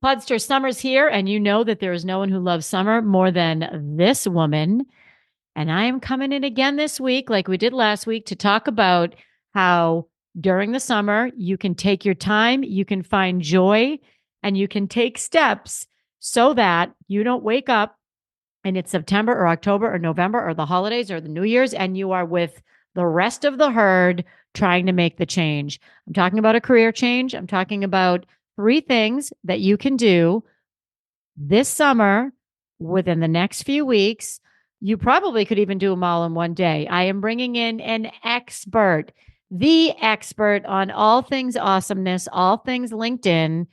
Podster, summer's here, and you know that there is no one who loves summer more than this woman. And I am coming in again this week, like we did last week, to talk about how during the summer you can take your time, you can find joy, and you can take steps so that you don't wake up and it's September or October or November or the holidays or the New Year's, and you are with the rest of the herd trying to make the change. I'm talking about a career change. I'm talking about three things that you can do this summer within the next few weeks. You probably could even do them all in one day. I am bringing in an expert, the expert on all things awesomeness, all things LinkedIn.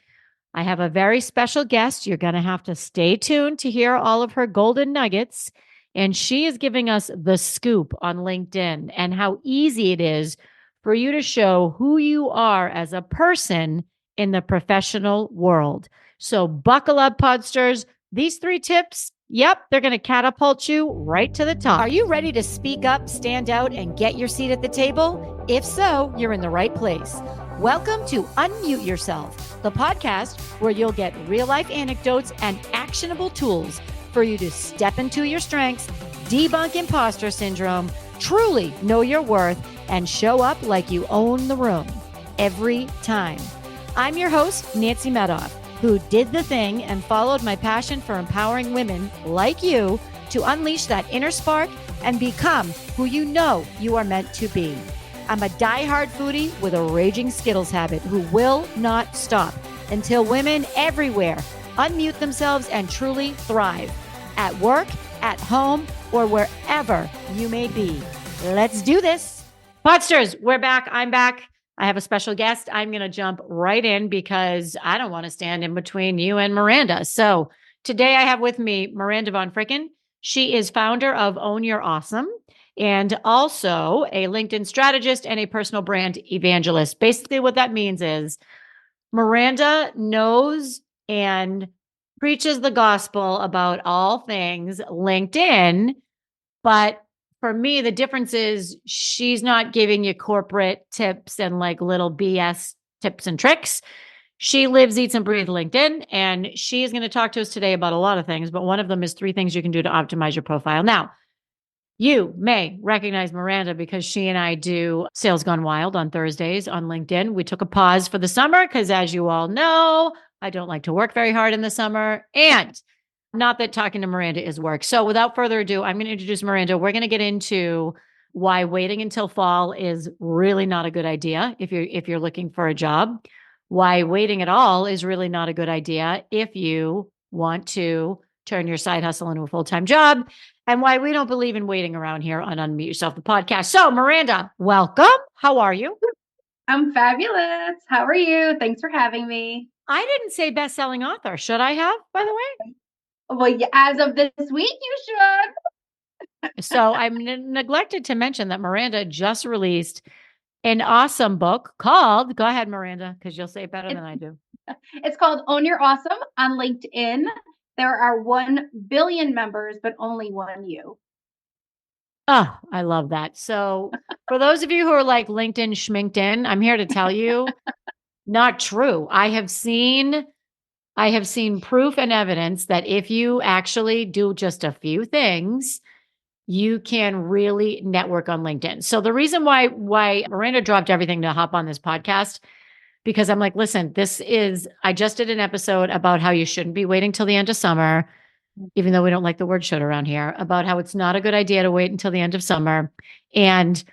I have a very special guest. You're going to have to stay tuned to hear all of her golden nuggets. And she is giving us the scoop on LinkedIn and how easy it is for you to show who you are as a person in the professional world. So buckle up, Podsters. These three tips, yep, they're going to catapult you right to the top. Are you ready to speak up, stand out, and get your seat at the table? If so, you're in the right place. Welcome to Unmute Yourself, the podcast where you'll get real-life anecdotes and actionable tools for you to step into your strengths, debunk imposter syndrome, truly know your worth, and show up like you own the room every time. I'm your host, Nancy Medoff, who did the thing and followed my passion for empowering women like you to unleash that inner spark and become who you know you are meant to be. I'm a diehard foodie with a raging Skittles habit who will not stop until women everywhere unmute themselves and truly thrive at work, at home, or wherever you may be. Let's do this. Podsters, we're back. I'm back. I have a special guest. I'm going to jump right in because I don't want to stand in between you and Miranda. So today I have with me Miranda von Fricken. She is founder of Own Your Awesome and also a LinkedIn strategist and a personal brand evangelist. Basically, what that means is Miranda knows and preaches the gospel about all things LinkedIn, but for me, the difference is she's not giving you corporate tips and like little BS tips and tricks. She lives, eats, and breathes LinkedIn, and she is going to talk to us today about a lot of things, but one of them is 3 things you can do to optimize your profile. Now, you may recognize Miranda because she and I do Sales Gone Wild on Thursdays on LinkedIn. We took a pause for the summer because, as you all know, I don't like to work very hard in the summer, and not that talking to Miranda is work. So without further ado, I'm going to introduce Miranda. We're going to get into why waiting until fall is really not a good idea if you're looking for a job, why waiting at all is really not a good idea if you want to turn your side hustle into a full-time job, and why we don't believe in waiting around here on Unmute Yourself, the podcast. So Miranda, welcome. How are you? I'm fabulous. How are you? Thanks for having me. I didn't say best-selling author. Should I have, by the way? Well, as of this week, you should. So I'm neglected to mention that Miranda just released an awesome book called, go ahead, Miranda, because you'll say it better than I do. It's called Own Your Awesome on LinkedIn. There are 1 billion members, but only one you. Oh, I love that. So for those of you who are like LinkedIn schminked in, I'm here to tell you, not true. I have seen proof and evidence that if you actually do just a few things, you can really network on LinkedIn. So the reason why Miranda dropped everything to hop on this podcast, because I'm like, listen, I just did an episode about how you shouldn't be waiting till the end of summer, even though we don't like the word should around here, about how it's not a good idea to wait until the end of summer. And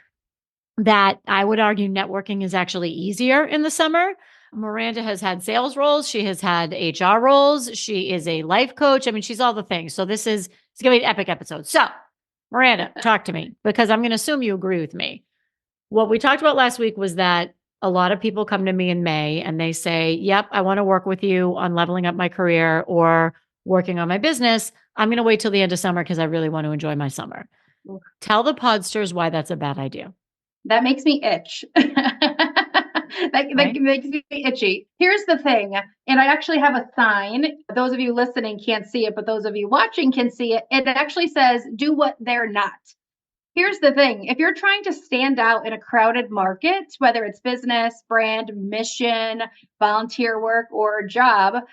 that I would argue networking is actually easier in the summer. Miranda has had sales roles. She has had HR roles. She is a life coach. I mean, she's all the things. So it's going to be an epic episode. So Miranda, talk to me, because I'm going to assume you agree with me. What we talked about last week was that a lot of people come to me in May and they say, yep, I want to work with you on leveling up my career or working on my business. I'm going to wait till the end of summer because I really want to enjoy my summer. Tell the Podsters why that's a bad idea. That makes me itch. That makes me itchy. Here's the thing, and I actually have a sign. Those of you listening can't see it, but those of you watching can see it. It actually says, do what they're not. Here's the thing. If you're trying to stand out in a crowded market, whether it's business, brand, mission, volunteer work, or job,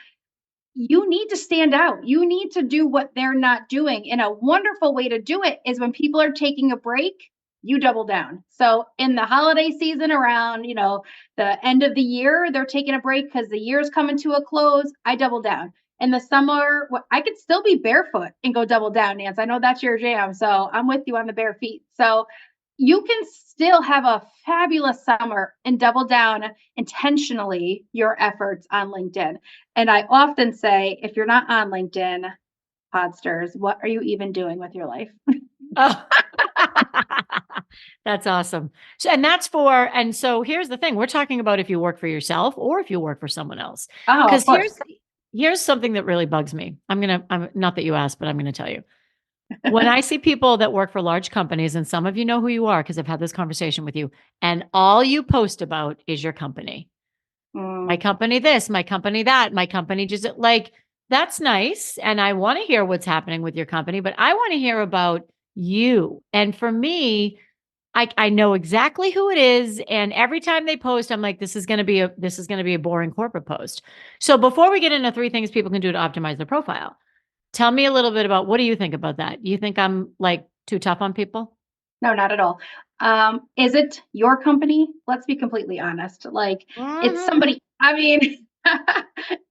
you need to stand out. You need to do what they're not doing. And a wonderful way to do it is when people are taking a break, you double down. So in the holiday season around, the end of the year, they're taking a break because the year's coming to a close. I double down. In the summer, I could still be barefoot and go double down, Nance. I know that's your jam. So I'm with you on the bare feet. So you can still have a fabulous summer and double down intentionally your efforts on LinkedIn. And I often say, if you're not on LinkedIn, Podsters, what are you even doing with your life? Oh. That's awesome. So, and so here's the thing. We're talking about if you work for yourself or if you work for someone else. Oh, of Because course. here's something that really bugs me. I'm not that you asked, but I'm gonna tell you. When I see people that work for large companies, and some of you know who you are because I've had this conversation with you, and all you post about is your company. My company this, my company that, my company just like that's nice. And I want to hear what's happening with your company, but I want to hear about you. And for me, I know exactly who it is. And every time they post, I'm like, this is going to be a boring corporate post. So before we get into 3 things people can do to optimize their profile, tell me a little bit about what do you think about that? You think I'm like too tough on people? No, not at all. Is it your company? Let's be completely honest. Like it's Mhm. somebody, I mean,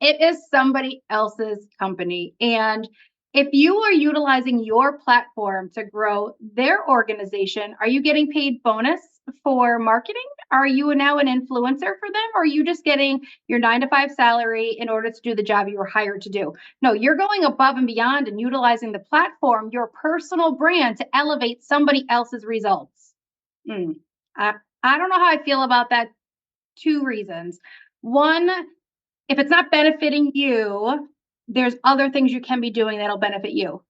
it is somebody else's company. And if you are utilizing your platform to grow their organization, are you getting paid bonus for marketing? Are you now an influencer for them? Or are you just getting your 9 to 5 salary in order to do the job you were hired to do? No, you're going above and beyond and utilizing the platform, your personal brand, to elevate somebody else's results. Mm. I, I don't know how I feel about that. 2 reasons. One, if it's not benefiting you, there's other things you can be doing that'll benefit you.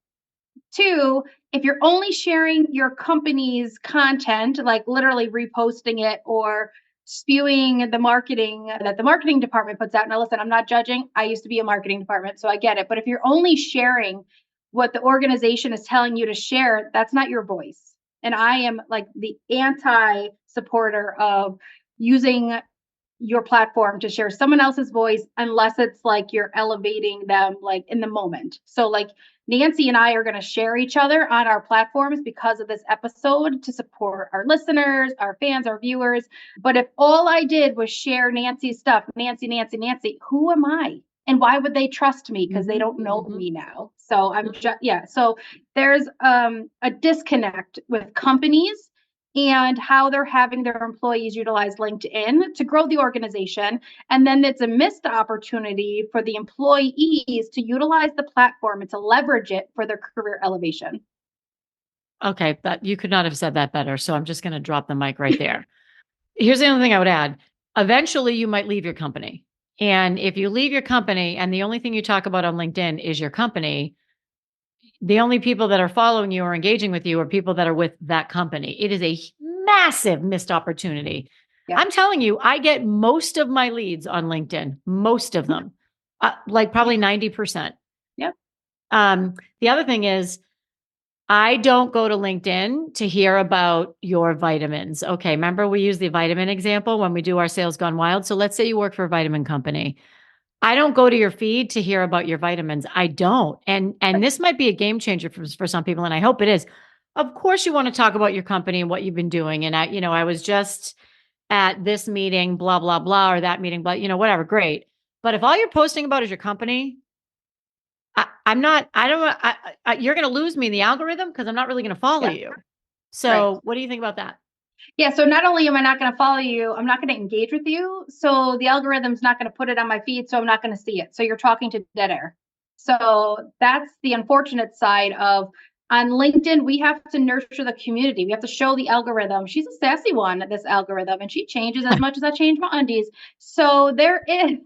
2, if you're only sharing your company's content, like literally reposting it or spewing the marketing that the marketing department puts out. Now, listen, I'm not judging. I used to be a marketing department, so I get it. But if you're only sharing what the organization is telling you to share, that's not your voice. And I am like the anti supporter of using your platform to share someone else's voice unless it's like you're elevating them like in the moment. So like Nancy and I are going to share each other on our platforms because of this episode to support our listeners, our fans, our viewers. But if all I did was share Nancy's stuff, Nancy, who am I? And why would they trust me? Because they don't know me now. So I'm just, yeah. So there's a disconnect with companies and how they're having their employees utilize LinkedIn to grow the organization. And then it's a missed opportunity for the employees to utilize the platform and to leverage it for their career elevation. Okay, but you could not have said that better. So I'm just going to drop the mic right there. Here's the only thing I would add. Eventually, you might leave your company. And if you leave your company and the only thing you talk about on LinkedIn is your company, the only people that are following you or engaging with you are people that are with that company. It is a massive missed opportunity. Yeah. I'm telling you, I get most of my leads on LinkedIn, most of them, like probably 90%. Yep. The other thing is, I don't go to LinkedIn to hear about your vitamins. Okay. Remember we use the vitamin example when we do our sales gone wild. So let's say you work for a vitamin company. I don't go to your feed to hear about your vitamins. I don't. And this might be a game changer for some people. And I hope it is. Of course you want to talk about your company and what you've been doing. And I was just at this meeting, blah, blah, blah, or that meeting, blah, whatever. Great. But if all you're posting about is your company, I'm not, I don't, you're going to lose me in the algorithm because I'm not really going to follow Yeah. you. Right. So what do you think about that? Yeah. So not only am I not going to follow you, I'm not going to engage with you. So the algorithm's not going to put it on my feed. So I'm not going to see it. So you're talking to dead air. So that's the unfortunate side of on LinkedIn, we have to nurture the community. We have to show the algorithm. She's a sassy one, this algorithm, and she changes as much as I change my undies. So there is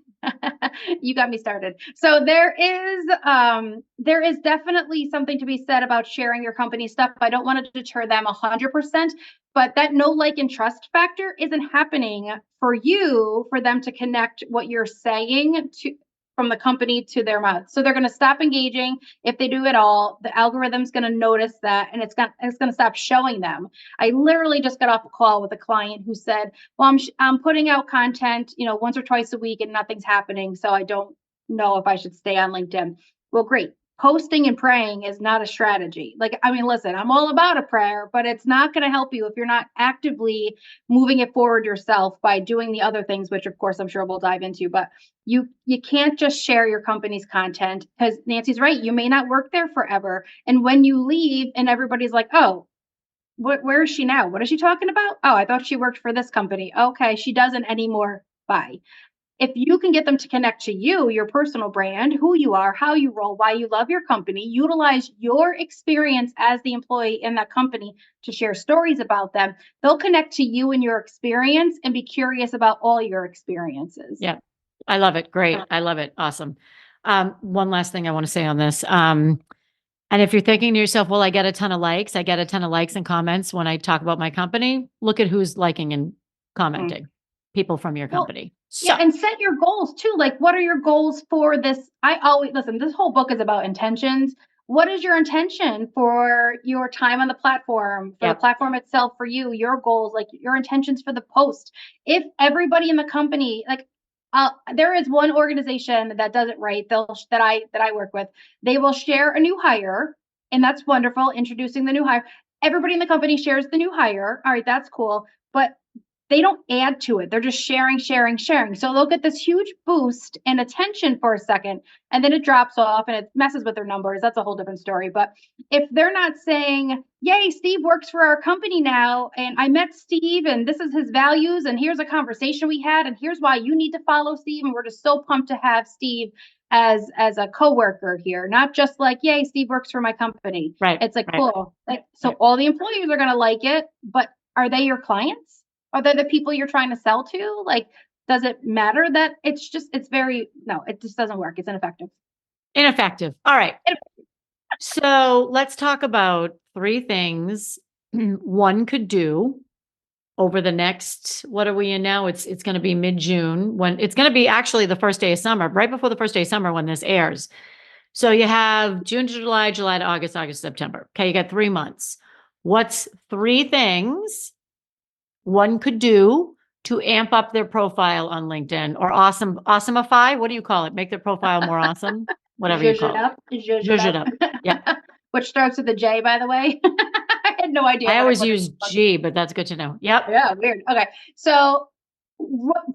you got me started. So there is definitely something to be said about sharing your company stuff. I don't want to deter them 100%, but that no like and trust factor isn't happening for you for them to connect what you're saying to from the company to their mouth. So they're going to stop engaging if they do it all. The algorithm's going to notice that and it's going to stop showing them. I literally just got off a call with a client who said, "Well, I'm putting out content, once or twice a week and nothing's happening, so I don't know if I should stay on LinkedIn. Well, great. Posting and praying is not a strategy. Like, I mean, listen, I'm all about a prayer, but it's not going to help you if you're not actively moving it forward yourself by doing the other things, which of course I'm sure we'll dive into. But you can't just share your company's content, because Nancy's right. You may not work there forever. And when you leave and everybody's like, oh, where is she now? What is she talking about? Oh, I thought she worked for this company. Okay, she doesn't anymore. Bye. If you can get them to connect to you, your personal brand, who you are, how you roll, why you love your company, utilize your experience as the employee in that company to share stories about them, they'll connect to you and your experience and be curious about all your experiences. Yeah. I love it. Great. I love it. Awesome. One last thing I want to say on this. And if you're thinking to yourself, well, I get a ton of likes. I get a ton of likes and comments when I talk about my company. Look at who's liking and commenting. People from your company. Yeah, and set your goals too. Like, what are your goals for this? I always listen, this whole book is about intentions. What is your intention for your time on the platform, for the platform itself, for you, your goals, like your intentions for the post? If everybody in the company, like, there is one organization that does it right. That I work with. They will share a new hire, and that's wonderful. Introducing the new hire. Everybody in the company shares the new hire. All right, that's cool. But they don't add to it. They're just sharing, sharing, sharing. So they'll get this huge boost and attention for a second, and then it drops off and it messes with their numbers. That's a whole different story. But if they're not saying, yay, Steve works for our company now, and I met Steve, and this is his values, and here's a conversation we had, and here's why you need to follow Steve, and we're just so pumped to have Steve as a coworker here, not just like, yay, Steve works for my company. Right. It's like, cool. Like, so all the employees are going to like it, but are they your clients? Are they the people you're trying to sell to? Like, does it matter that it just doesn't work. It's ineffective. Ineffective. All right. So let's talk about 3 things one could do over the next, what are we in now? It's going to be mid-June, when it's going to be actually the first day of summer, right before the first day of summer when this airs. So you have June to July, July to August, August to September. Okay, you got 3 months. What's 3 things one could do to amp up their profile on LinkedIn or awesomeify? What do you call it? Make their profile more awesome? Whatever you call it. Zhuzh it up. Yeah. Which starts with a J, by the way. I had no idea. I always use G, but that's good to know. Yep. Yeah, weird. Okay. So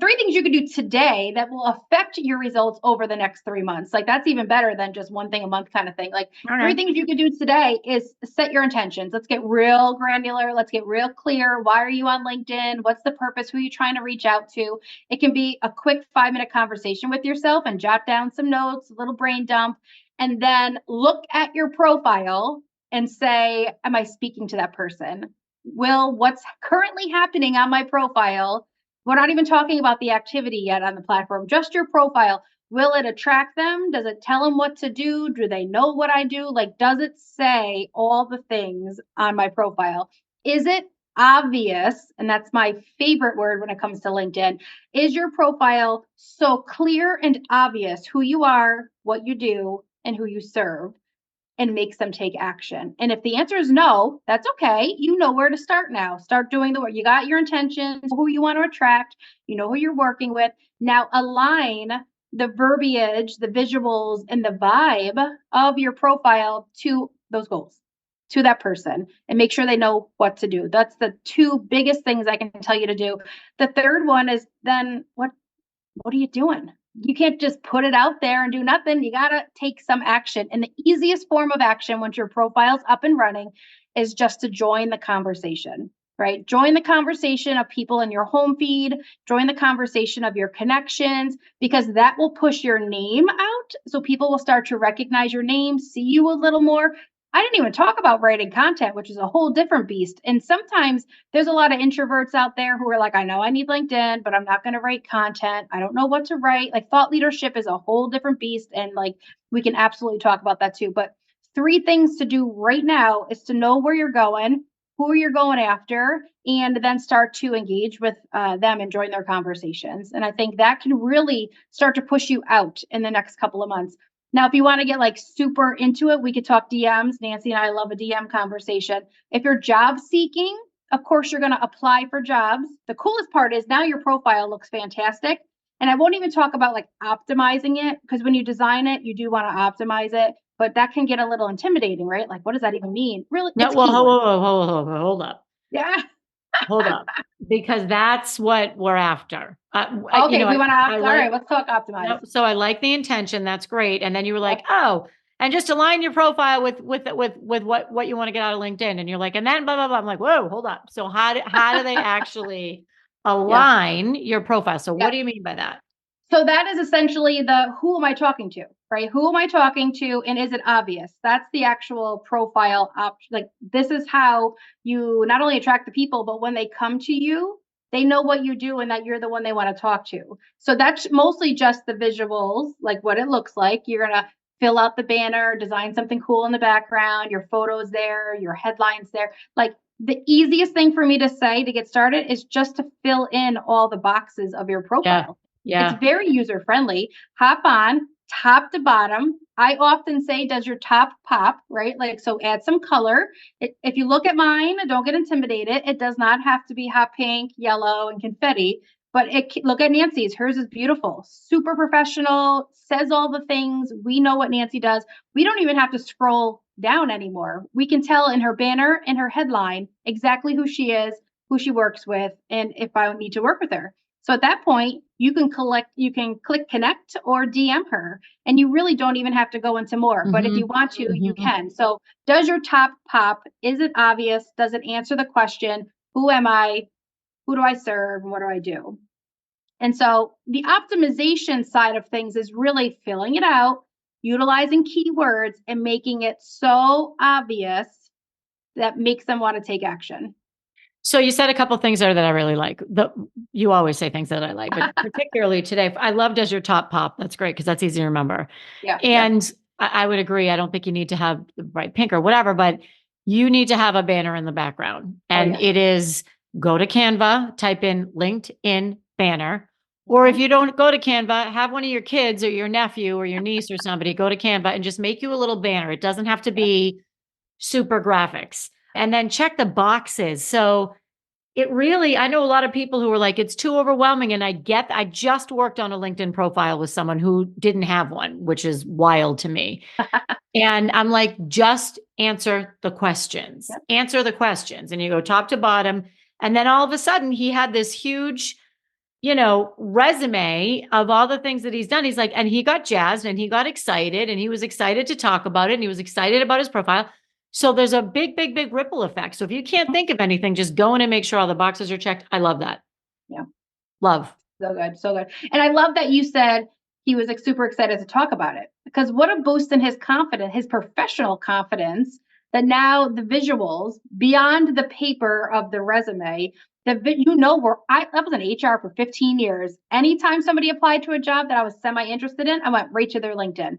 3 things you can do today that will affect your results over the next 3 months. Like, that's even better than just one thing a month kind of thing. Like, 3 things you can do today is set your intentions. Let's get real granular. Let's get real clear. Why are you on LinkedIn? What's the purpose? Who are you trying to reach out to? It can be a quick 5-minute conversation with yourself and jot down some notes, a little brain dump, and then look at your profile and say, am I speaking to that person? Will what's currently happening on my profile, we're not even talking about the activity yet on the platform, just your profile. Will it attract them? Does it tell them what to do? Do they know what I do? Like, does it say all the things on my profile? Is it obvious? And that's my favorite word when it comes to LinkedIn. Is your profile so clear and obvious who you are, what you do, and who you serve, and makes them take action? And if the answer is no, that's okay. You know where to start now. Start doing the work. You got your intentions, who you want to attract, you know who you're working with. Now align the verbiage, the visuals, and the vibe of your profile to those goals, to that person, and make sure they know what to do. That's the 2 biggest things I can tell you to do. The third one is then what are you doing? You can't just put it out there and do nothing. You got to take some action. And the easiest form of action once your profile's up and running is just to join the conversation, right? Join the conversation of people in your home feed, join the conversation of your connections, because that will push your name out. So people will start to recognize your name, see you a little more. I didn't even talk about writing content, which is a whole different beast. And sometimes there's a lot of introverts out there who are like, I know I need LinkedIn, but I'm not going to write content. I don't know what to write. Like, thought leadership is a whole different beast. And like, we can absolutely talk about that too. But 3 things to do right now is to know where you're going, who you're going after, and then start to engage with them and join their conversations. And I think that can really start to push you out in the next couple of months. Now, if you want to get like super into it, we could talk DMs. Nancy and I love a DM conversation. If you're job seeking, of course, you're going to apply for jobs. The coolest part is now your profile looks fantastic. And I won't even talk about like optimizing it, because when you design it, you do want to optimize it, but that can get a little intimidating, right? Like, what does that even mean? Really, No, it's well, keywords. hold up. Yeah. Hold up, because that's what we're after. Okay, we want to I all like, right, let's talk optimize. no, so I like the intention. That's great. And then you were like, Yep. oh, and just align your profile with what you want to get out of LinkedIn. And you're like, and then blah blah blah. I'm like, whoa, hold up. So how do they actually Yeah. align your profile? So what Yeah. do you mean by that? So that is essentially the who am I talking to, right? Who am I talking to, and is it obvious? That's the actual profile option. Like, this is how you not only attract the people, but when they come to you, they know what you do and that you're the one they want to talk to. So that's mostly just the visuals, like what it looks like. You're gonna fill out the banner, design something cool in the background, your photos there, your headlines there. Like, the easiest thing for me to say to get started is just to fill in all the boxes of your Yeah, profile. It's yeah. very user friendly. Hop on top to bottom. I often say, does your top pop, right? Like, so add some color. If you look at mine, don't get intimidated. It does not have to be hot pink, yellow, and confetti. But look at Nancy's. Hers is beautiful, super professional, says all the things. We know what Nancy does. We don't even have to scroll down anymore. We can tell in her banner and her headline exactly who she is, who she works with, and if I need to work with her. So at that point, you can click connect or DM her, and you really don't even have to go into more. But if Mm-hmm. you want to, you Mm-hmm. can. So does your top pop? Is it obvious? Does it answer the question? Who am I? Who do I serve? And what do I do? And so the optimization side of things is really filling it out, utilizing keywords, and making it so obvious that makes them want to take action. So you said a couple things there that I really like. You always say things that I like, but particularly today, I love does your top pop. That's great because that's easy to remember. Yeah, yeah. And I would agree. I don't think you need to have the bright pink or whatever, but you need to have a banner in the background. Oh, And yes. it is go to Canva, type in LinkedIn banner. Or if Mhm. you don't go to Canva, have one of your kids or your nephew or your niece or somebody go to Canva and just make you a little banner. It doesn't have to Yeah. be super graphics. And then check the boxes. So it really, I know a lot of people who are like, it's too overwhelming. And I just worked on a LinkedIn profile with someone who didn't have one, which is wild to me. And I'm like, just answer the questions, Yep. answer the questions. And you go top to bottom. And then all of a sudden, he had this huge, resume of all the things that he's done. He's like, and he got jazzed and he got excited and he was excited to talk about it and he was excited about his profile. So there's a big, big, big ripple effect. So if you can't think of anything, just go in and make sure all the boxes are checked. I love that. Yeah. Love. So good, so good. And I love that you said he was like super excited to talk about it, because what a boost in his confidence, his professional confidence, that now the visuals beyond the paper of the resume, I was in HR for 15 years. Anytime somebody applied to a job that I was semi interested in, I went right to their LinkedIn.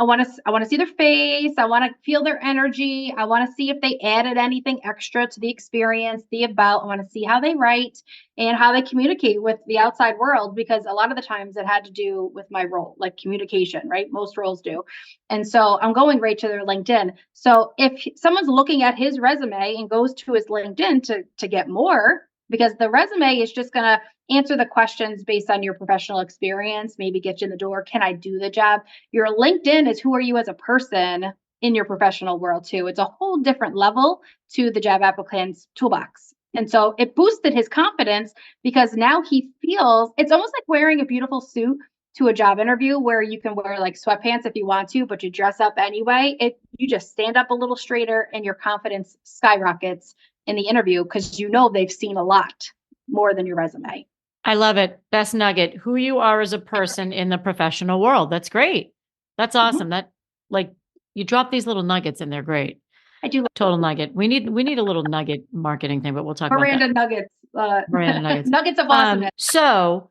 I want to see their face. I want to feel their energy. I want to see if they added anything extra to the experience, the about. I want to see how they write and how they communicate with the outside world, because a lot of the times it had to do with my role, like communication, right? Most roles do. And so I'm going right to their LinkedIn. So if someone's looking at his resume and goes to his LinkedIn to get more, because the resume is just going to answer the questions based on your professional experience, maybe get you in the door. Can I do the job? Your LinkedIn is who are you as a person in your professional world too. It's a whole different level to the job applicant's toolbox. And so it boosted his confidence, because now he feels it's almost like wearing a beautiful suit to a job interview, where you can wear like sweatpants if you want to, but you dress up anyway. You just stand up a little straighter and your confidence skyrockets in the interview, because they've seen a lot more than your resume. I love it. Best nugget, who you are as a person in the professional world. That's great. That's Mm-hmm. awesome. That like you drop these little nuggets and they're great. I do. Total nugget. We need a little nugget marketing thing, but we'll talk about that. Miranda nuggets, Miranda nuggets. nuggets of awesomeness. So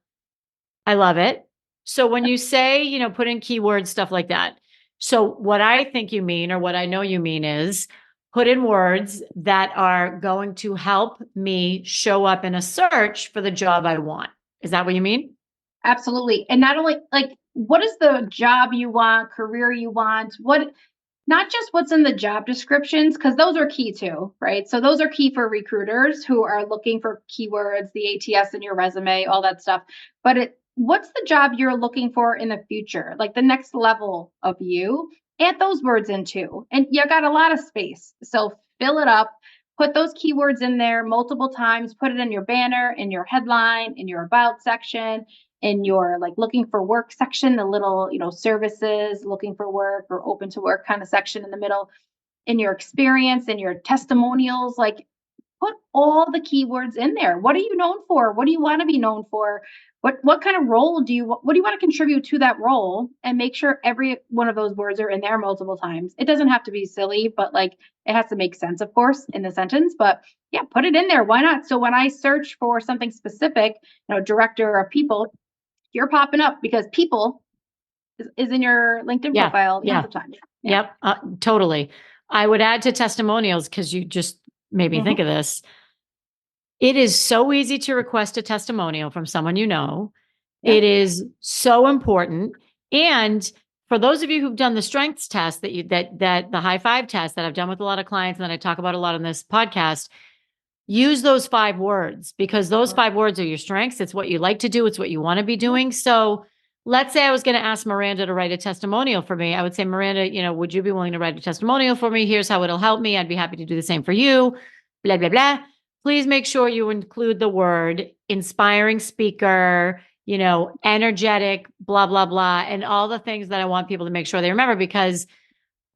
I love it. So when you say, put in keywords, stuff like that. So what I think you mean, or what I know you mean, is put in words that are going to help me show up in a search for the job I want. Is that what you mean? Absolutely. And not only like, what is the job you want, career you want, not just what's in the job descriptions, because those are key too, right? So those are key for recruiters who are looking for keywords, the ATS in your resume, all that stuff. But what's the job you're looking for in the future, like the next level of you. Add those words in too, and you got a lot of space, so fill it up. Put those keywords in there multiple times. Put it in your banner, in your headline, in your about section, in your like looking for work section, the little, services, looking for work or open to work kind of section in the middle, in your experience, in your testimonials. Like, put all the keywords in there. What are you known for? What do you want to be known for? What kind of role do you want to contribute to that role? And make sure every one of those words are in there multiple times. It doesn't have to be silly, but like it has to make sense, of course, in the sentence. But yeah, put it in there. Why not? So when I search for something specific, director of people, you're popping up because people is in your LinkedIn profile tons of times. Yeah. Yep. Totally. I would add to testimonials, because you just made me think of this. It is so easy to request a testimonial from someone you know. Yeah. It is so important. And for those of you who've done the strengths test that the high five test that I've done with a lot of clients and that I talk about a lot on this podcast, use those 5 words, because those 5 words are your strengths. It's what you like to do. It's what you want to be doing. So let's say I was going to ask Miranda to write a testimonial for me. I would say, Miranda, would you be willing to write a testimonial for me? Here's how it'll help me. I'd be happy to do the same for you. Blah, blah, blah. Please make sure you include the word inspiring speaker, energetic, blah, blah, blah, and all the things that I want people to make sure they remember, because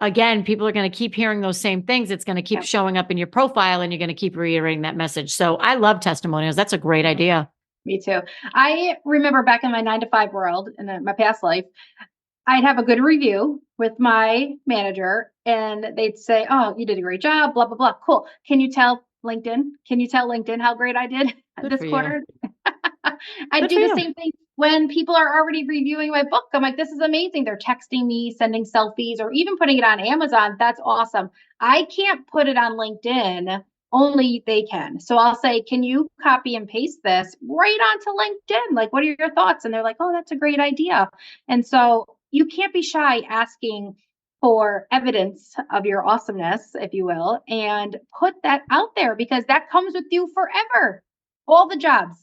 again, people are going to keep hearing those same things. It's going to keep showing up in your profile, and you're going to keep reiterating that message. So I love testimonials. That's a great idea. Me too. I remember back in my 9-to-5 world, in my past life, I'd have a good review with my manager and they'd say, "Oh, you did a great job, blah, blah, blah. Cool. Can you tell LinkedIn how great I did this quarter?" I do the same thing when people are already reviewing my book. I'm like, "This is amazing." They're texting me, sending selfies, or even putting it on Amazon. That's awesome. I can't put it on LinkedIn. Only they can. So I'll say, "Can you copy and paste this right onto LinkedIn? Like, what are your thoughts?" And they're like, "Oh, that's a great idea." And so you can't be shy asking for evidence of your awesomeness, if you will, and put that out there, because that comes with you forever. All the jobs.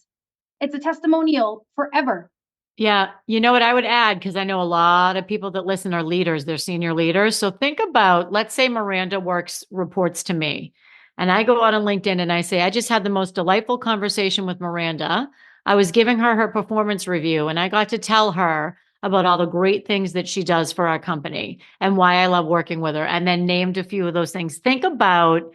It's a testimonial forever. Yeah. You know what I would add, because I know a lot of people that listen are leaders, they're senior leaders. So think about, let's say Miranda reports to me, and I go out on LinkedIn and I say, "I just had the most delightful conversation with Miranda. I was giving her performance review, and I got to tell her about all the great things that she does for our company and why I love working with her," and then named a few of those things. Think about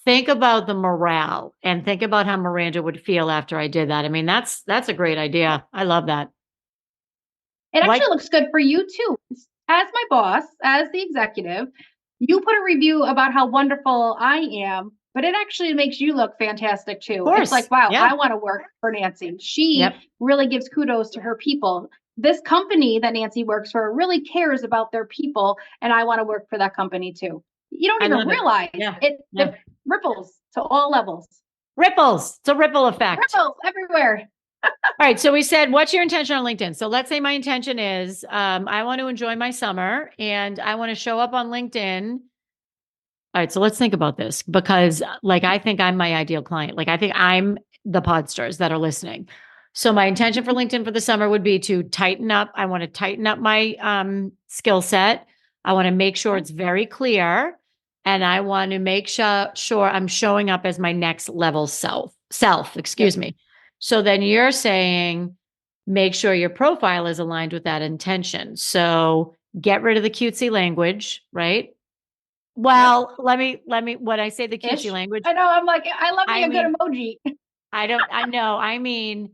the morale, and think about how Miranda would feel after I did that. I mean, that's a great idea. I love that. It actually looks good for you too. As my boss, as the executive, you put a review about how wonderful I am, but it actually makes you look fantastic too. It's like, wow, I want to work for Nancy. She really gives kudos to her people. This company that Nancy works for really cares about their people, and I want to work for that company too. You don't even realize it ripples to all levels. Ripples. It's a ripple effect. Ripples everywhere. All right. So we said, what's your intention on LinkedIn? So let's say my intention is, I want to enjoy my summer and I want to show up on LinkedIn. All right. So let's think about this, because I think I'm my ideal client. I think I'm the Podsters that are listening. So my intention for LinkedIn for the summer would be to tighten up. I want to tighten up my skill set. I want to make sure it's very clear. And I want to make sure I'm showing up as my next level self, excuse me. So then you're saying, make sure your profile is aligned with that intention. So get rid of the cutesy language, right? Well, let me, when I say the cutesy language, I know, I'm like, I love me a good emoji. I know. I mean,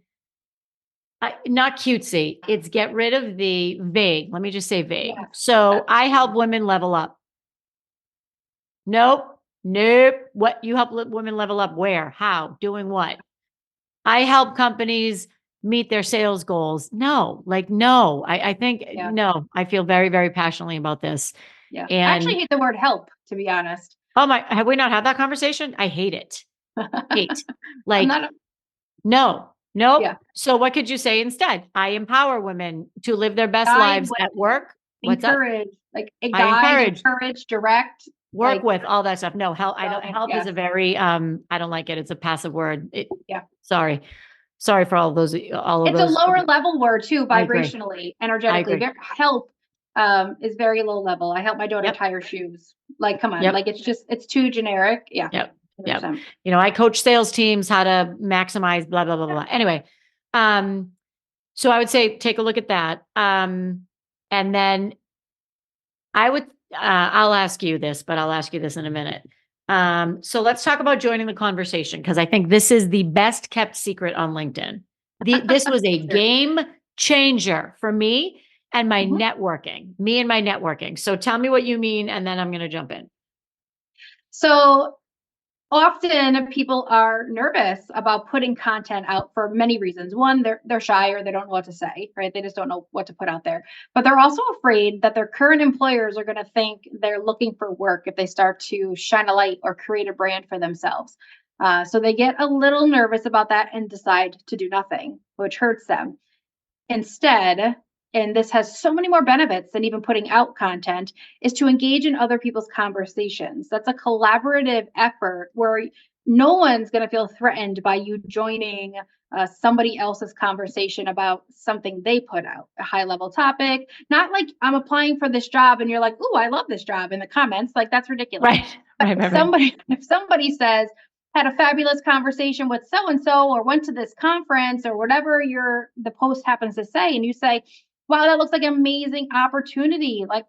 not cutesy. It's get rid of the vague. Let me just say vague. Yeah. So I help women level up. Nope. What you help women level up? Where? How? Doing what? I help companies meet their sales goals. No, no. I think no. I feel very, very passionately about this. Yeah. And I actually hate the word help, to be honest. Oh my! Have we not had that conversation? I hate it. Hate. No. Yeah. So what could you say instead? I empower women to live their best lives at work. Encourage, encourage, direct. Work with all that stuff. No, help. Help is a very, I don't like it. It's a passive word. Sorry. Sorry for all of It's a those. lower level word too, I agree. vibrationally, I energetically. agree. Help is very low level. I help my daughter Yep. tie her shoes. Like, come on, Yep. like it's too generic. Yeah, Yep. Yep. 100%. I coach sales teams how to maximize blah, blah, blah, blah. Anyway, um, so I would say take a look at that. And then I would, I'll ask you this, but I'll ask you this in a minute. So let's talk about joining the conversation because I think this is the best kept secret on LinkedIn. This was a Sure. game changer for me and my Mhm. networking. So tell me what you mean, and then I'm going to jump in. So often people are nervous about putting content out for many reasons. One, they're shy or they don't know what to say, right? They just don't know what to put out there. But they're also afraid that their current employers are going to think they're looking for work if they start to shine a light or create a brand for themselves. So they get a little nervous about that and decide to do nothing, which hurts them. Instead, and this has so many more benefits than even putting out content, is to engage in other people's conversations. That's a collaborative effort where no one's going to feel threatened by you joining somebody else's conversation about something they put out, a high level topic. Not like I'm applying for this job and you're like, "Ooh, I love this job" in the comments. Like that's ridiculous. Right. But Right. if Right. Right. somebody says, had a fabulous conversation with so and so or went to this conference or whatever the post happens to say, and you say, wow, that looks like an amazing opportunity, like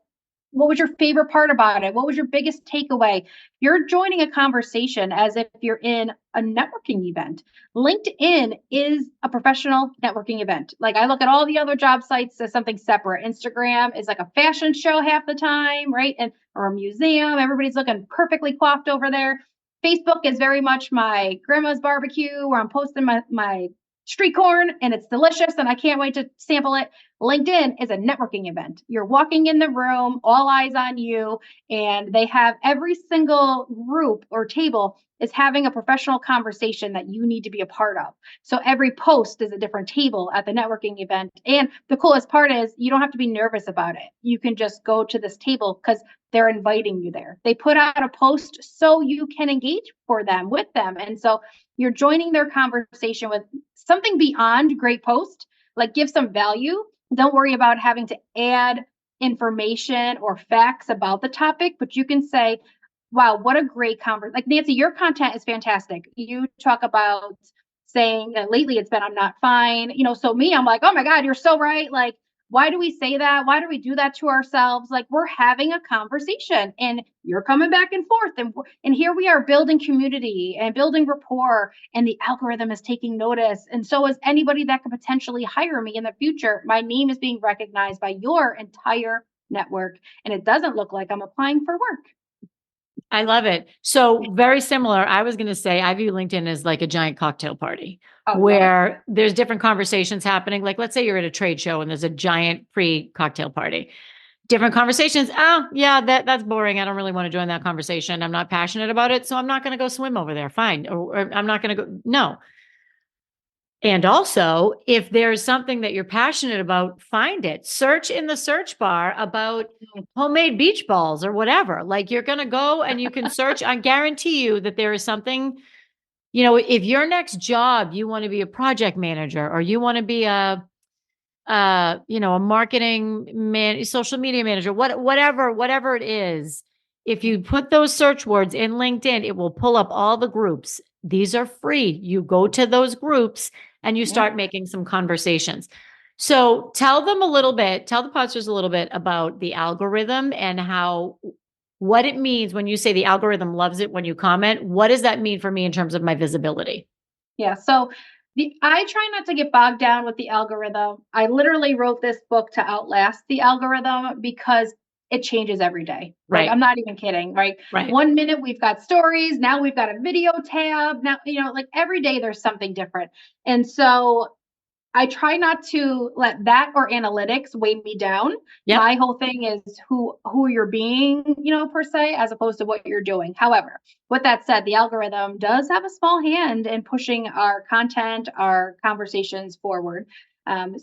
what was your favorite part about it? What was your biggest takeaway? You're joining a conversation as if you're in a networking event. LinkedIn is a professional networking event. Like I look at all the other job sites as something separate. Instagram is like a fashion show half the time, right? And or a museum. Everybody's looking perfectly coiffed over there. Facebook is very much my grandma's barbecue where I'm posting my street corn and it's delicious and I can't wait to sample it. LinkedIn is a networking event. You're walking in the room, all eyes on you, and they have every single group or table is having a professional conversation that you need to be a part of. So every post is a different table at the networking event. And the coolest part is you don't have to be nervous about it. You can just go to this table because they're inviting you there. They put out a post so you can engage with them. And so you're joining their conversation with something beyond great post, like give some value. Don't worry about having to add information or facts about the topic, but you can say, wow, what a great conversation. Like Nancy, your content is fantastic. You talk about saying lately it's been, I'm not fine. So me, I'm like, oh my God, you're so right. Like, why do we say that? Why do we do that to ourselves? Like we're having a conversation and you're coming back and forth and here we are building community and building rapport and the algorithm is taking notice. And so is anybody that could potentially hire me in the future. My name is being recognized by your entire network and it doesn't look like I'm applying for work. I love it. So very similar. I was going to say, I view LinkedIn as like a giant cocktail party Oh, love it. where there's different conversations happening. Like, let's say you're at a trade show and there's a giant free cocktail party, different conversations. Oh yeah, that's boring. I don't really want to join that conversation. I'm not passionate about it. So I'm not going to go swim over there. Fine. Or I'm not going to go. No. And also, if there's something that you're passionate about, find it. Search in the search bar about homemade beach balls or whatever. Like you're going to go and you can search. I guarantee you that there is something, if your next job, you want to be a project manager or you want to be a marketing man, social media manager, whatever it is, if you put those search words in LinkedIn, it will pull up all the groups. These are free. You go to those groups and you Yeah. start making some conversations. So tell the Podsters a little bit about the algorithm and what it means when you say the algorithm loves it when you comment. What does that mean for me in terms of my visibility? Yeah. So I try not to get bogged down with the algorithm. I literally wrote this book to outlast the algorithm because it changes every day. Like Right. I'm not even kidding, right? Right. One minute we've got stories, now we've got a video tab. Now, like every day there's something different. And so I try not to let that or analytics weigh me down. Yep. My whole thing is who you're being, per se, as opposed to what you're doing. However, with that said, the algorithm does have a small hand in pushing our content, our conversations forward.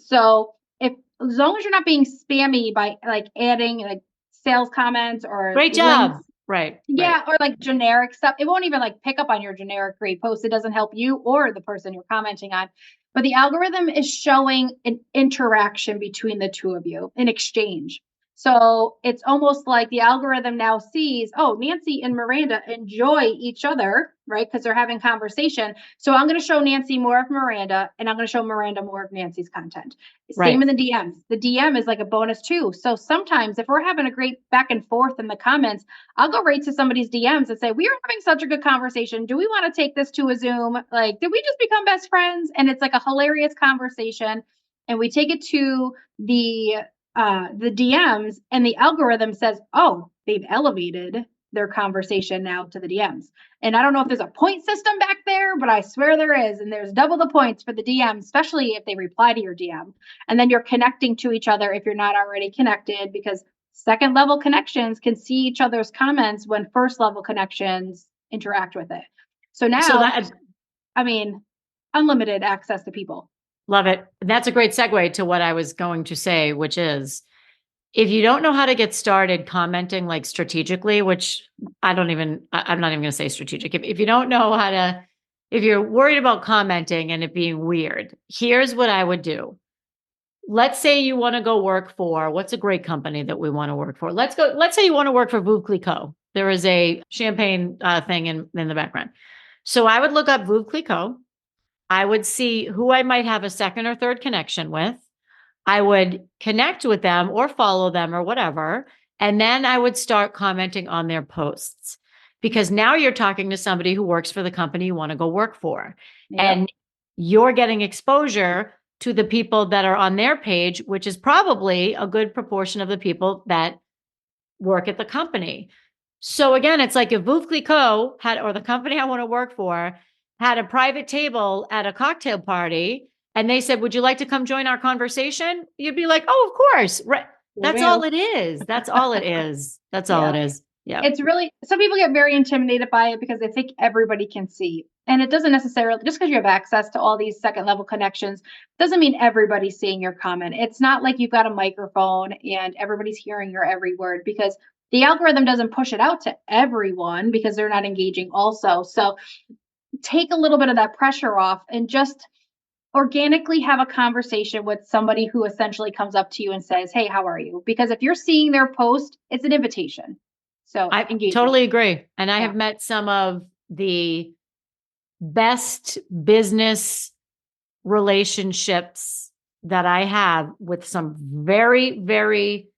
So if as long as you're not being spammy by like adding like sales comments or Great links, job. Right. Right. yeah, or like generic stuff, it won't even like pick up on your generic great post. It doesn't help you or the person you're commenting on. but the algorithm is showing an interaction between the two of you, an exchange. So it's almost like the algorithm now sees, oh, Nancy and Miranda enjoy each other, right? Because they're having conversation. So I'm going to show Nancy more of Miranda, and I'm going to show Miranda more of Nancy's content. Same in the DMs. The DM is like a bonus too. So sometimes if we're having a great back and forth in the comments, I'll go right to somebody's DMs and say, we are having such a good conversation. Do we want to take this to a Zoom? Like, did we just become best friends? And it's like a hilarious conversation. And we take it to the DMs, and the algorithm says, oh, they've elevated their conversation now to the DMs. And I don't know if there's a point system back there, but I swear there is. And there's double the points for the DM, especially if they reply to your DM. And then you're connecting to each other if you're not already connected, because second level connections can see each other's comments when first level connections interact with it. So now, unlimited access to people. Love it. That's a great segue to what I was going to say, which is, if you don't know how to get started commenting like strategically, which I'm not even going to say strategic. If you don't know how to, if you're worried about commenting and it being weird, here's what I would do. Let's say you want to go work for, what's a great company that we want to work for? Let's say you want to work for Veuve Clicquot. There is a champagne thing in the background. So I would look up Veuve Clicquot. I would see who I might have a second or third connection with. I would connect with them or follow them or whatever. And then I would start commenting on their posts, because now you're talking to somebody who works for the company you want to go work for. Yep. And you're getting exposure to the people that are on their page, which is probably a good proportion of the people that work at the company. So again, it's like if Veuve Clicquot had, or the company I want to work for, had a private table at a cocktail party, and they said, would you like to come join our conversation? You'd be like, oh, of course. Right. That's all it is. That's all it is. That's all it is. Yeah. It's really, some people get very intimidated by it because they think everybody can see. And it doesn't necessarily, just because you have access to all these second level connections, doesn't mean everybody's seeing your comment. It's not like you've got a microphone and everybody's hearing your every word, because the algorithm doesn't push it out to everyone because they're not engaging also. So take a little bit of that pressure off and just organically have a conversation with somebody who essentially comes up to you and says, hey, how are you? Because if you're seeing their post, it's an invitation. So I totally agree. And I have met some of the best business relationships that I have with some very, very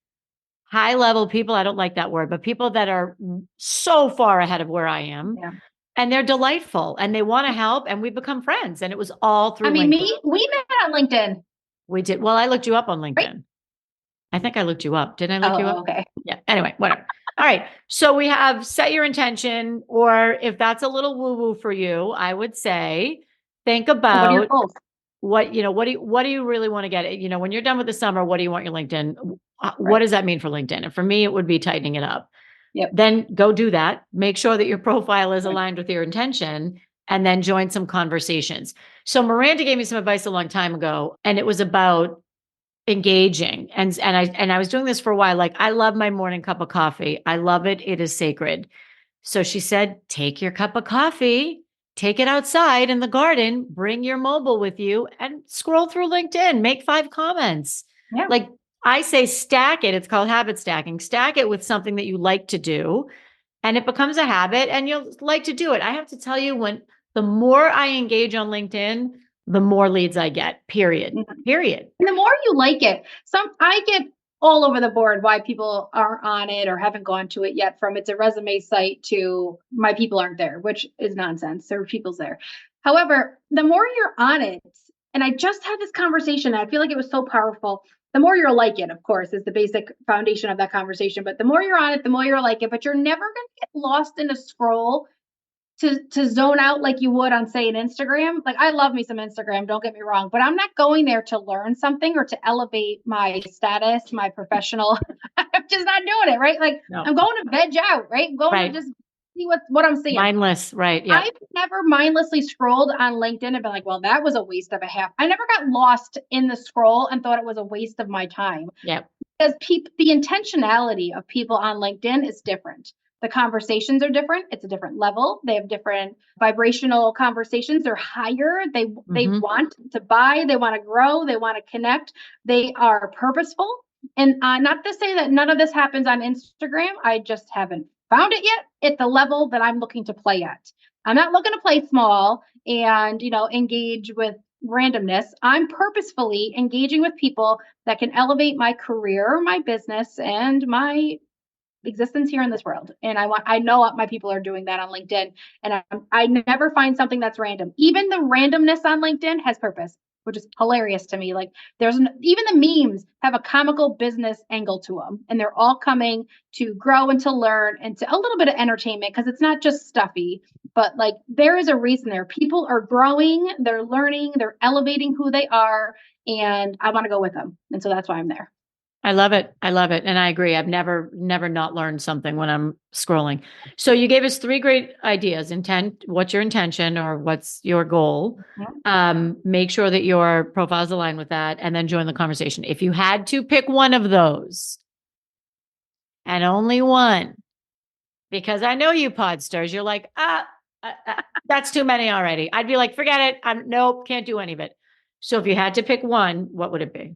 high level people. I don't like that word, but people that are so far ahead of where I am. Yeah. And they're delightful and they want to help. And we become friends. And it was all through LinkedIn. We met on LinkedIn. We did. Well, I looked you up on LinkedIn. Right. I think I looked you up. Didn't I look you up? Okay. Yeah. Anyway, whatever. All right. So we have set your intention, or if that's a little woo-woo for you, I would say, think about what do you really want to get? You know, when you're done with the summer, what do you want your LinkedIn? Right. What does that mean for LinkedIn? And for me, it would be tightening it up. Yep. Then go do that. Make sure that your profile is aligned with your intention, and then join some conversations. So Miranda gave me some advice a long time ago, and it was about engaging. And I was doing this for a while. Like, I love my morning cup of coffee. I love it. It is sacred. So she said, take your cup of coffee, take it outside in the garden, bring your mobile with you, and scroll through LinkedIn, make 5 comments. Yeah. Like I say, stack it. It's called habit stacking. Stack it with something that you like to do, and it becomes a habit and you'll like to do it. I have to tell you, the more I engage on LinkedIn, the more leads I get, period. Period. And the more you like it, I get all over the board why people aren't on it or haven't gone to it yet, from it's a resume site to my people aren't there, which is nonsense. There are people's there. However, the more you're on it, and I just had this conversation, I feel like it was so powerful. The more you're like it, of course, is the basic foundation of that conversation. But the more you're on it, the more you're like it. But you're never going to get lost in a scroll to zone out like you would on, say, an Instagram. Like, I love me some Instagram, don't get me wrong, but I'm not going there to learn something or to elevate my status, my professional. I'm just not doing it, right? Like, no. I'm going to veg out, right? I'm going to just see what I'm seeing. Mindless, right? Yeah. I've never mindlessly scrolled on LinkedIn and been like, well, that was a waste of a half. I never got lost in the scroll and thought it was a waste of my time. Yeah. Because the intentionality of people on LinkedIn is different. The conversations are different. It's a different level. They have different vibrational conversations. They're higher. They want to buy. They want to grow. They want to connect. They are purposeful. And not to say that none of this happens on Instagram. I just haven't found it yet at the level that I'm looking to play at. I'm not looking to play small and, engage with randomness. I'm purposefully engaging with people that can elevate my career, my business, and my existence here in this world. And I know my people are doing that on LinkedIn, and I never find something that's random. Even the randomness on LinkedIn has purpose, which is hilarious to me. Like even the memes have a comical business angle to them, and they're all coming to grow and to learn and to a little bit of entertainment, because it's not just stuffy, but like there is a reason there. People are growing, they're learning, they're elevating who they are, and I want to go with them. And so that's why I'm there. I love it. I love it. And I agree. I've never not learned something when I'm scrolling. So you gave us 3 great ideas. Intent, what's your intention or what's your goal? Make sure that your profile is aligned with that, and then join the conversation. If you had to pick one of those, and only one, because I know you Podsters, you're like, that's too many already. I'd be like, forget it. Nope, can't do any of it. So if you had to pick one, what would it be?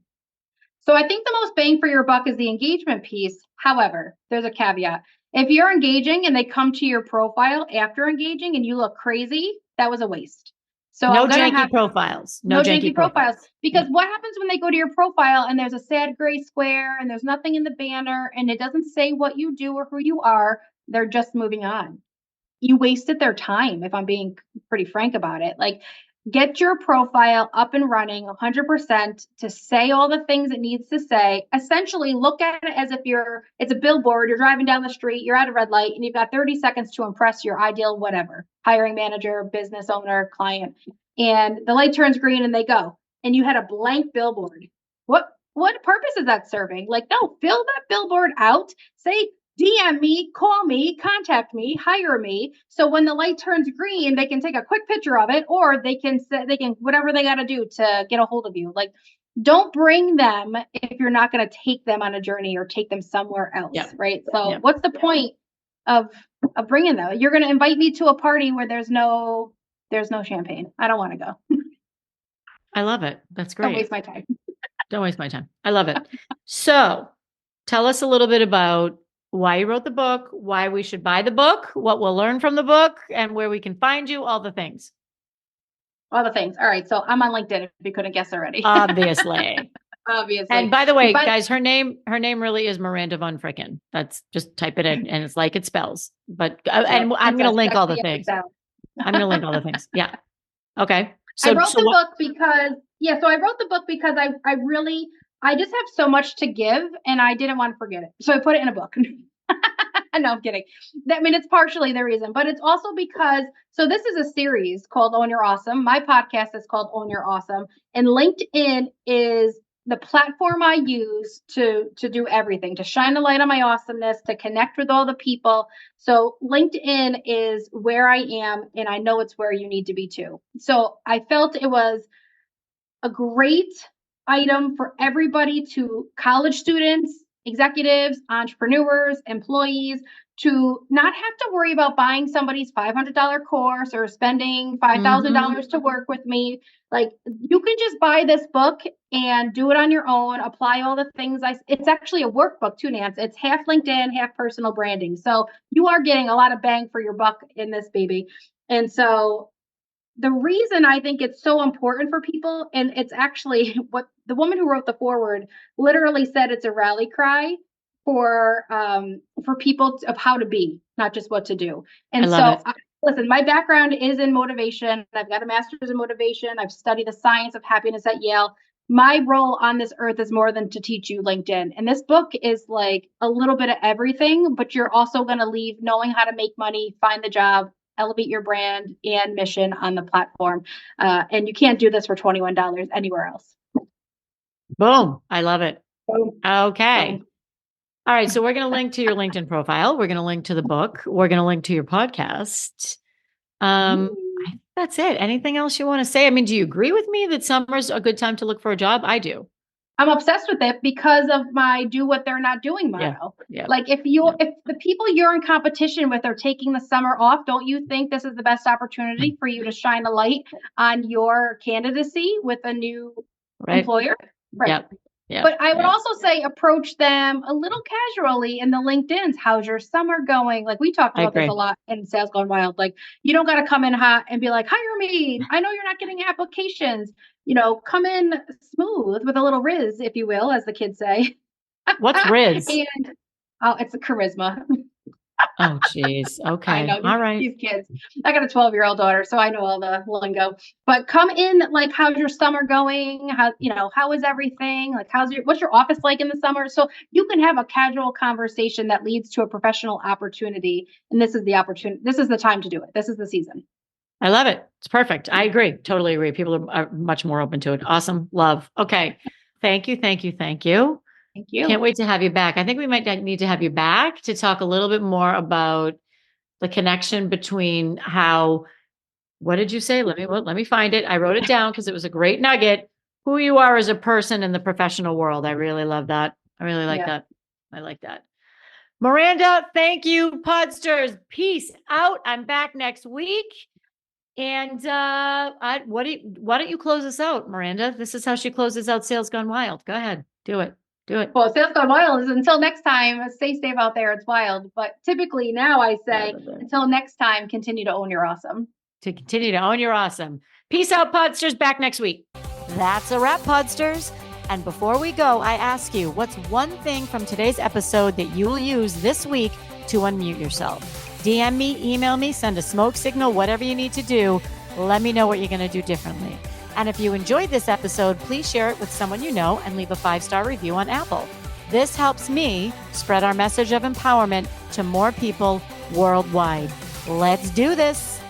So I think the most bang for your buck is the engagement piece. However, there's a caveat. If you're engaging and they come to your profile after engaging and you look crazy, that was a waste. So no janky profiles. No janky profiles. Because what happens when they go to your profile and there's a sad gray square and there's nothing in the banner and it doesn't say what you do or who you are? They're just moving on. You wasted their time, if I'm being pretty frank about it. Like, get your profile up and running 100% to say all the things it needs to say. Essentially, look at it as if it's a billboard. You're driving down the street, you're at a red light, and you've got 30 seconds to impress your ideal whatever, hiring manager, business owner, client. And the light turns green and they go. And you had a blank billboard. What purpose is that serving? Like, no, fill that billboard out. Say, DM me, call me, contact me, hire me. So when the light turns green, they can take a quick picture of it, or they can whatever they got to do to get a hold of you. Like, don't bring them if you're not going to take them on a journey or take them somewhere else. Yeah. Right. So what's the point of bringing them? You're going to invite me to a party where there's no champagne. I don't want to go. I love it. That's great. Don't waste my time. Don't waste my time. I love it. So tell us a little bit about why you wrote the book, why we should buy the book, what we'll learn from the book, and where we can find you, all the things. All the things. All right. So I'm on LinkedIn, if you couldn't guess already. Obviously. Obviously. And by the way, guys, her name really is Miranda von Fricken. That's just type it in and it's like it spells. But and I'm going to link all the things. I'm going to link all the things. Yeah. Okay. So I wrote the book because I just have so much to give and I didn't want to forget it. So I put it in a book. No, I'm kidding. It's partially the reason, but it's also because, so this is a series called Own Your Awesome. My podcast is called Own Your Awesome, and LinkedIn is the platform I use to do everything, to shine a light on my awesomeness, to connect with all the people. So LinkedIn is where I am, and I know it's where you need to be too. So I felt it was a great item for everybody, to college students, executives, entrepreneurs, employees, to not have to worry about buying somebody's $500 course or spending $5,000 to work with me. Like, you can just buy this book and do it on your own, apply all the things. It's actually a workbook too, Nance. It's half LinkedIn, half personal branding. So you are getting a lot of bang for your buck in this baby. And so the reason I think it's so important for people, and it's actually what the woman who wrote the foreword literally said, it's a rally cry for people of how to be, not just what to do. And listen, my background is in motivation. I've got a master's in motivation. I've studied the science of happiness at Yale. My role on this earth is more than to teach you LinkedIn. And this book is like a little bit of everything, but you're also going to leave knowing how to make money, find the job, elevate your brand and mission on the platform. And you can't do this for $21 anywhere else. Boom. I love it. Boom. Okay. Boom. All right. So we're going to link to your LinkedIn profile. We're going to link to the book. We're going to link to your podcast. I think that's it. Anything else you want to say? Do you agree with me that summer's a good time to look for a job? I do. I'm obsessed with it because of my do what they're not doing motto. Yeah. Like if the people you're in competition with are taking the summer off, don't you think this is the best opportunity for you to shine a light on your candidacy with a new employer? Right. Yeah. But I would also say approach them a little casually in the LinkedIn's. How's your summer going? Like we talked about this a lot in Sales Gone Wild. Like you don't got to come in hot and be like, hire me. I know you're not getting applications. Come in smooth with a little riz, if you will, as the kids say. What's riz? And it's a charisma. Oh, geez. Okay. I know All right. these kids. I got a 12-year-old daughter, so I know all the lingo. But come in like, how's your summer going? How is everything? Like, what's your office like in the summer? So you can have a casual conversation that leads to a professional opportunity. And this is the opportunity. This is the time to do it. This is the season. I love it. It's perfect. I agree. Totally agree. People are much more open to it. Awesome. Love. Okay. Thank you. Thank you. Thank you. Thank you. Can't wait to have you back. I think we might need to have you back to talk a little bit more about the connection between what did you say? Let me find it. I wrote it down because it was a great nugget. Who you are as a person in the professional world. I really love that. I really like that. I like that. Miranda, thank you. Podsters, peace out. I'm back next week. And why don't you close us out, Miranda? This is how she closes out Sales Gone Wild. Go ahead. Do it. Well, Sales Gone Wild is until next time. Stay safe out there. It's wild. But typically now I say until next time, continue to own your awesome. To continue to own your awesome. Peace out, Podsters. Back next week. That's a wrap, Podsters. And before we go, I ask you, what's one thing from today's episode that you will use this week to unmute yourself? DM me, email me, send a smoke signal, whatever you need to do. Let me know what you're going to do differently. And if you enjoyed this episode, please share it with someone you know and leave a 5-star review on Apple. This helps me spread our message of empowerment to more people worldwide. Let's do this.